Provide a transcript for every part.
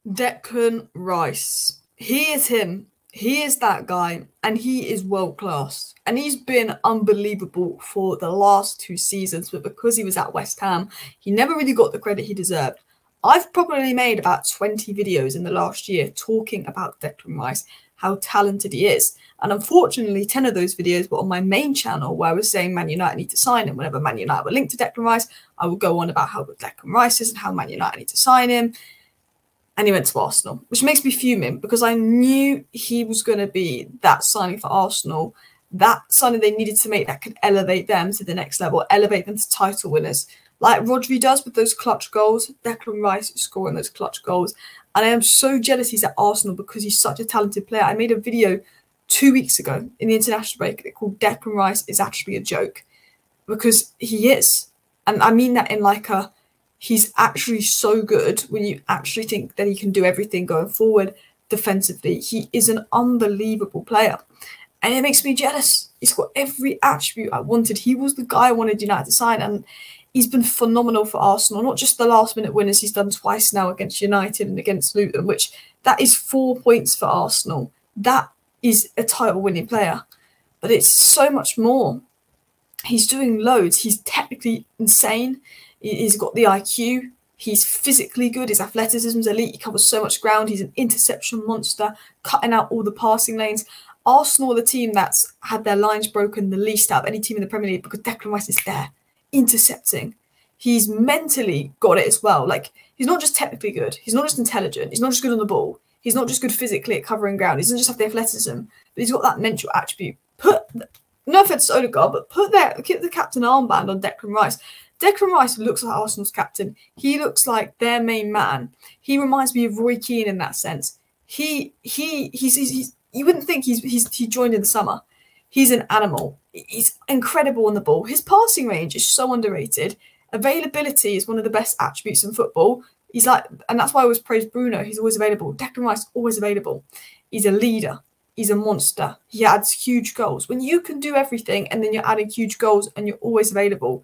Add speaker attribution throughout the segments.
Speaker 1: Declan Rice. He is him. He is that guy, and he is world class. And he's been unbelievable for the last 2 seasons, but because he was at West Ham, he never really got the credit he deserved. I've probably made about 20 videos in the last year talking about Declan Rice, how talented he is. And unfortunately, 10 of those videos were on my main channel where I was saying Man United need to sign him. Whenever Man United were linked to Declan Rice, I would go on about how good Declan Rice is and how Man United need to sign him. And he went to Arsenal, which makes me fuming because I knew he was going to be that signing for Arsenal, that signing they needed to make that could elevate them to the next level, elevate them to title winners. Like Rodri does with those clutch goals, Declan Rice is scoring those clutch goals. And I am so jealous he's at Arsenal because he's such a talented player. I made a video 2 weeks ago in the international break called Declan Rice is actually a joke because he is. And I mean that in like a, he's actually so good when you actually think that he can do everything going forward defensively. He is an unbelievable player. And it makes me jealous. He's got every attribute I wanted. He was the guy I wanted United to sign. And he's been phenomenal for Arsenal. Not just the last-minute winners he's done twice now against United and against Luton, which that is 4 points for Arsenal. That is a title-winning player. But it's so much more. He's doing loads. He's technically insane. He's got the IQ. He's physically good. His athleticism is elite. He covers so much ground. He's an interception monster, cutting out all the passing lanes. Arsenal are the team that's had their lines broken the least out of any team in the Premier League because Declan Rice is there, intercepting. He's mentally got it as well. Like, he's not just technically good. He's not just intelligent. He's not just good on the ball. He's not just good physically at covering ground. He doesn't just have the athleticism, but he's got that mental attribute. No offense to Odegaard, but keep the captain armband on Declan Rice. Declan Rice looks like Arsenal's captain. He looks like their main man. He reminds me of Roy Keane in that sense. He's you wouldn't think he joined in the summer. He's an animal. He's incredible on the ball. His passing range is so underrated. Availability is one of the best attributes in football. He's like, and that's why I always praise Bruno. He's always available. Declan Rice always available. He's a leader. He's a monster. He adds huge goals. When you can do everything and then you're adding huge goals and you're always available,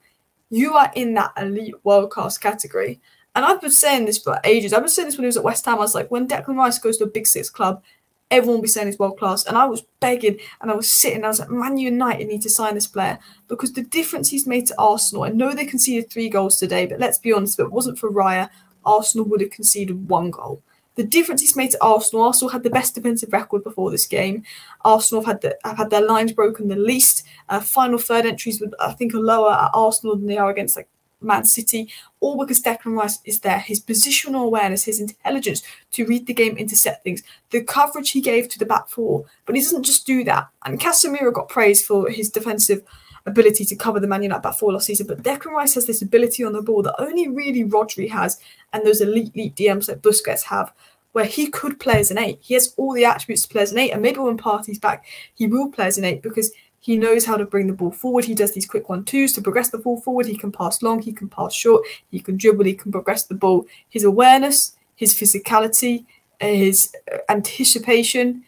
Speaker 1: you are in that elite world-class category. And I've been saying this for ages. I've been saying this when he was at West Ham. I was like, when Declan Rice goes to a Big Six club, everyone will be saying he's world-class. And I was begging and I was sitting. I was like, Man United need to sign this player because the difference he's made to Arsenal. I know they conceded 3 goals today, but let's be honest, if it wasn't for Raya, Arsenal would have conceded 1 goal. The difference he's made to Arsenal had the best defensive record before this game. Arsenal have had their lines broken the least. Final third entries, I think, are lower at Arsenal than they are against like Man City, all because Declan Rice is there. His positional awareness, his intelligence to read the game, intercept things, the coverage he gave to the back 4. But he doesn't just do that. And Casemiro got praised for his defensive ability to cover the Man United back 4 last season, but Declan Rice has this ability on the ball that only really Rodri has, and those elite DMs like Busquets have, where he could play as an 8. He has all the attributes to play as an 8, and maybe when Partey's back, he will play as an 8 because he knows how to bring the ball forward. He does these quick 1-2s to progress the ball forward. He can pass long, he can pass short, he can dribble, he can progress the ball. His awareness, his physicality, his anticipation,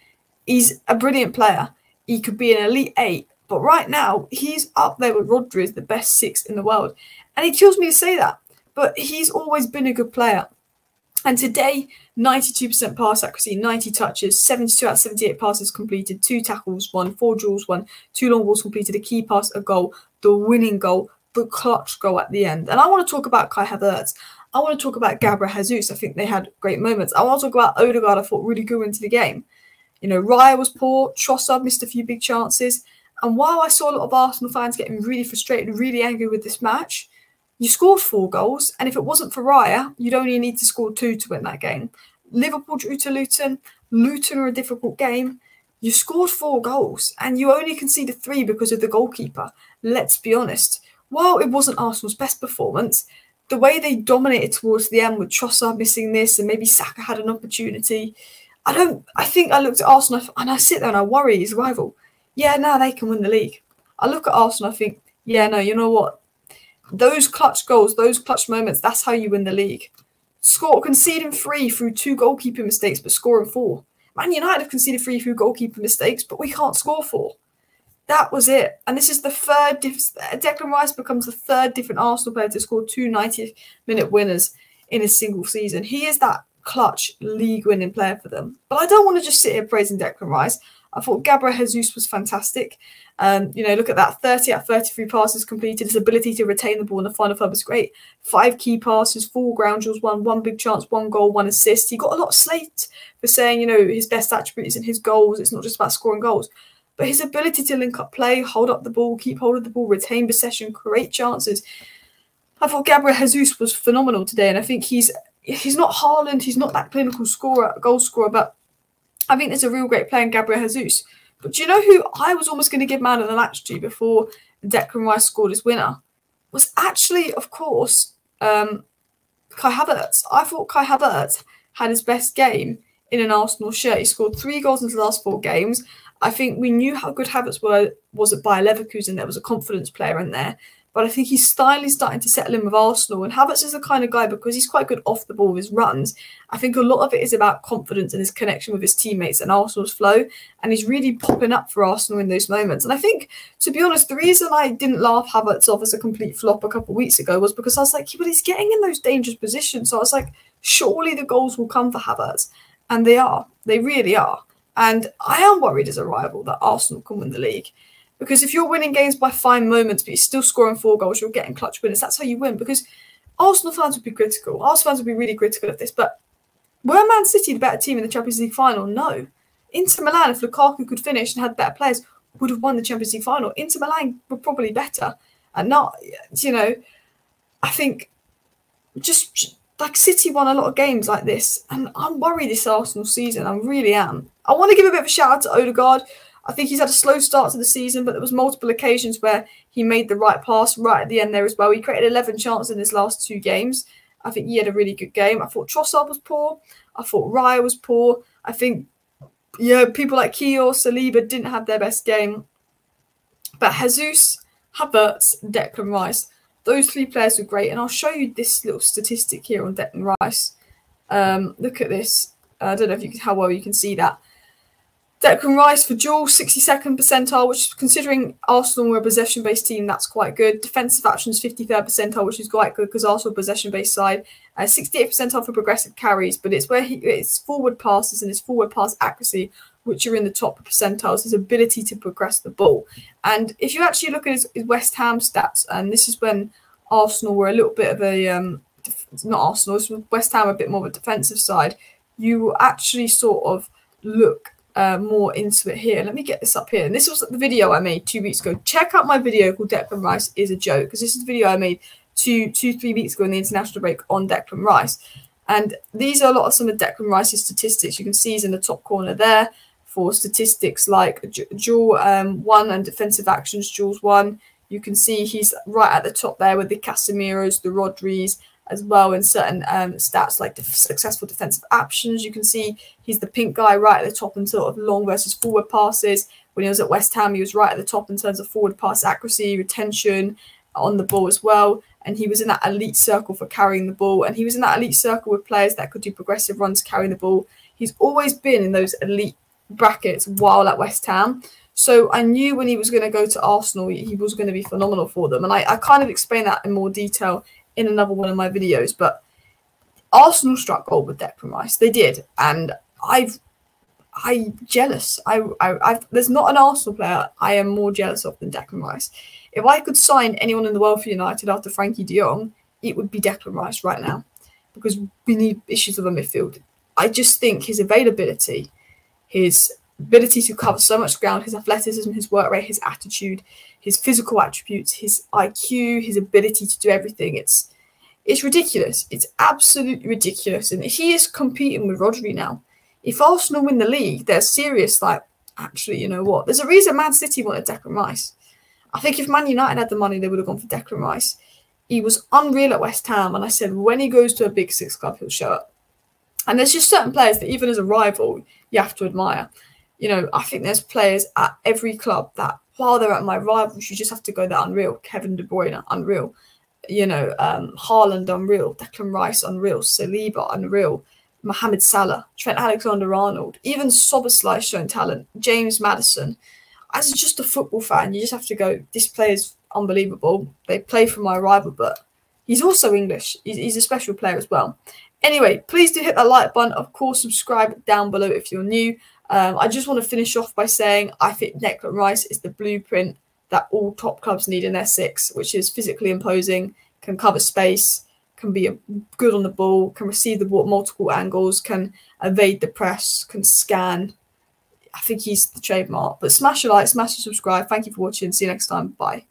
Speaker 1: he's a brilliant player. He could be an elite 8. But right now, he's up there with Rodri as the best 6 in the world. And it kills me to say that. But he's always been a good player. And today, 92% pass accuracy, 90 touches, 72 out of 78 passes completed, 2 tackles won, 4 duels won, 2 long balls completed, a key pass, a goal, the winning goal, the clutch goal at the end. And I want to talk about Kai Havertz. I want to talk about Gabriel Jesus. I think they had great moments. I want to talk about Odegaard. I thought really good into the game. You know, Raya was poor. Trossard missed a few big chances. And while I saw a lot of Arsenal fans getting really frustrated and really angry with this match, you scored 4 goals. And if it wasn't for Raya, you'd only need to score 2 to win that game. Liverpool drew to Luton. Luton are a difficult game. You scored 4 goals and you only conceded 3 because of the goalkeeper. Let's be honest. While it wasn't Arsenal's best performance, the way they dominated towards the end with Trossard missing this and maybe Saka had an opportunity, I think I looked at Arsenal and I sit there and I worry his rival. Yeah, now they can win the league. I look at Arsenal, I think, yeah, no, you know what? Those clutch goals, those clutch moments, that's how you win the league. Conceding 3 through 2 goalkeeping mistakes, but scoring 4. Man United have conceded 3 through goalkeeping mistakes, but we can't score 4. That was it. And this is the third. Declan Rice becomes the 3rd different Arsenal player to score 2 90-minute winners in a single season. He is that clutch league-winning player for them. But I don't want to just sit here praising Declan Rice. I thought Gabriel Jesus was fantastic. Look at that, 30 out of 33 passes completed. His ability to retain the ball in the final third was great. 5 key passes, 4 ground duels, 1 big chance, 1 goal, 1 assist. He got a lot of slate for saying, his best attribute is in his goals. It's not just about scoring goals. But his ability to link up play, hold up the ball, keep hold of the ball, retain possession, create chances. I thought Gabriel Jesus was phenomenal today. And I think he's not Haaland, he's not that clinical goal scorer, but I think there's a real great player in Gabriel Jesus. But do you know who I was almost going to give man of the match to before Declan Rice scored his winner? Was actually, of course, Kai Havertz. I thought Kai Havertz had his best game in an Arsenal shirt. He scored 3 goals in the last 4 games. I think we knew how good Havertz was at Bayer Leverkusen. There was a confidence player in there. But I think his style is starting to settle in with Arsenal. And Havertz is the kind of guy, because he's quite good off the ball with his runs, I think a lot of it is about confidence and his connection with his teammates and Arsenal's flow. And he's really popping up for Arsenal in those moments. And I think, to be honest, the reason I didn't laugh Havertz off as a complete flop a couple of weeks ago was because I was like, but he's getting in those dangerous positions. So I was like, surely the goals will come for Havertz. And they are. They really are. And I am worried as a rival that Arsenal can win the league. Because if you're winning games by fine moments, but you're still scoring 4 goals, you're getting clutch winners. That's how you win. Because Arsenal fans would be critical. Arsenal fans would be really critical of this. But were Man City the better team in the Champions League final? No. Inter Milan, if Lukaku could finish and had better players, would have won the Champions League final. Inter Milan were probably better. And not, I think just like City won a lot of games like this. And I'm worried this Arsenal season. I really am. I want to give a bit of a shout out to Odegaard. I think he's had a slow start to the season, but there was multiple occasions where he made the right pass right at the end there as well. He created 11 chances in his last 2 games. I think he had a really good game. I thought Trossard was poor. I thought Raya was poor. I think, people like Kiyoor, Saliba didn't have their best game. But Jesus, Havertz, and Declan Rice, those 3 players were great. And I'll show you this little statistic here on Declan Rice. Look at this. I don't know how well you can see that. Declan Rice for duels, 62nd percentile, which, considering Arsenal were a possession-based team, that's quite good. Defensive actions, 53rd percentile, which is quite good because Arsenal are a possession-based side. 68th percentile for progressive carries, but it's where it's forward passes and his forward pass accuracy, which are in the top percentiles, his ability to progress the ball. And if you actually look at his West Ham stats, and this is when Arsenal were a little bit of a, not Arsenal, this was West Ham a bit more of a defensive side, you will actually sort of look more into it here. Let me get this up here. And this was the video I made 2 weeks ago. Check out my video called Declan Rice is a Joke, because this is the video I made 3 weeks ago in the international break on Declan Rice. And these are some of Declan Rice's statistics. You can see he's in the top corner there for statistics like duel 1 and defensive actions, duels 1. You can see he's right at the top there with the Casemiros, the Rodris, as well in certain stats like successful defensive actions. You can see he's the pink guy right at the top in sort of long versus forward passes. When he was at West Ham, he was right at the top in terms of forward pass accuracy, retention on the ball as well. And he was in that elite circle for carrying the ball. And he was in that elite circle with players that could do progressive runs carrying the ball. He's always been in those elite brackets while at West Ham. So I knew when he was going to go to Arsenal, he was going to be phenomenal for them. And I kind of explained that in more detail in another one of my videos. But Arsenal struck gold with Declan Rice. They did. And I'm jealous. There's not an Arsenal player I am more jealous of than Declan Rice. If I could sign anyone in the world for United after Frankie de Jong, it would be Declan Rice right now. Because we need issues of a midfield. I just think his availability, his ability to cover so much ground, his athleticism, his work rate, his attitude, his physical attributes, his IQ, his ability to do everything. It's ridiculous. It's absolutely ridiculous. And he is competing with Rodri now. If Arsenal win the league, they're serious. Like, actually, you know what? There's a reason Man City wanted Declan Rice. I think if Man United had the money, they would have gone for Declan Rice. He was unreal at West Ham. And I said, when he goes to a big 6 club, he'll show up. And there's just certain players that even as a rival, you have to admire. You know, I think there's players at every club that, while they're at my rivals, you just have to go, they're unreal. Kevin De Bruyne, unreal. You know, Haaland, unreal. Declan Rice, unreal. Saliba, unreal. Mohamed Salah, Trent Alexander-Arnold, even Szoboszlai showing talent. James Maddison. As just a football fan, you just have to go, this player's unbelievable. They play for my rival, but he's also English. He's a special player as well. Anyway, please do hit that like button. Of course, subscribe down below if you're new. I just want to finish off by saying I think Declan Rice is the blueprint that all top clubs need in their six, which is physically imposing, can cover space, can be good on the ball, can receive the ball at multiple angles, can evade the press, can scan. I think he's the trademark. But smash a like, smash a subscribe. Thank you for watching. See you next time. Bye.